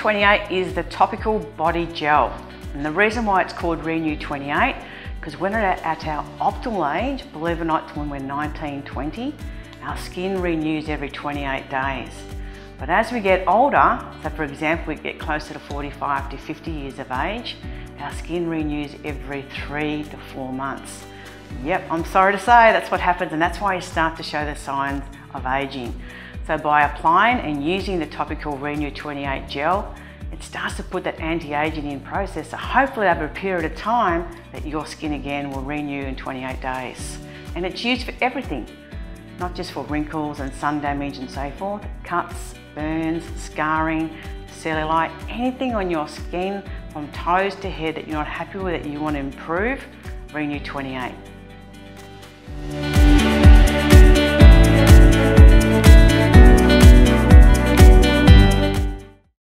Renew28 is the topical body gel. And the reason why it's called Renew28, because when we're at our optimal age, believe it or not, when we're 19, 20, our skin renews every 28 days. But as we get older, so for example, we get closer to 45 to 50 years of age, our skin renews every 3 to 4 months. Yep, I'm sorry to say that's what happens, and that's why you start to show the signs of aging. So by applying and using the topical Renew28 gel, it starts to put that anti-aging in process, so hopefully over a period of time that your skin again will renew in 28 days. And it's used for everything, not just for wrinkles and sun damage and so forth, cuts, burns, scarring, cellulite, anything on your skin from toes to head that you're not happy with, that you want to improve, Renew28.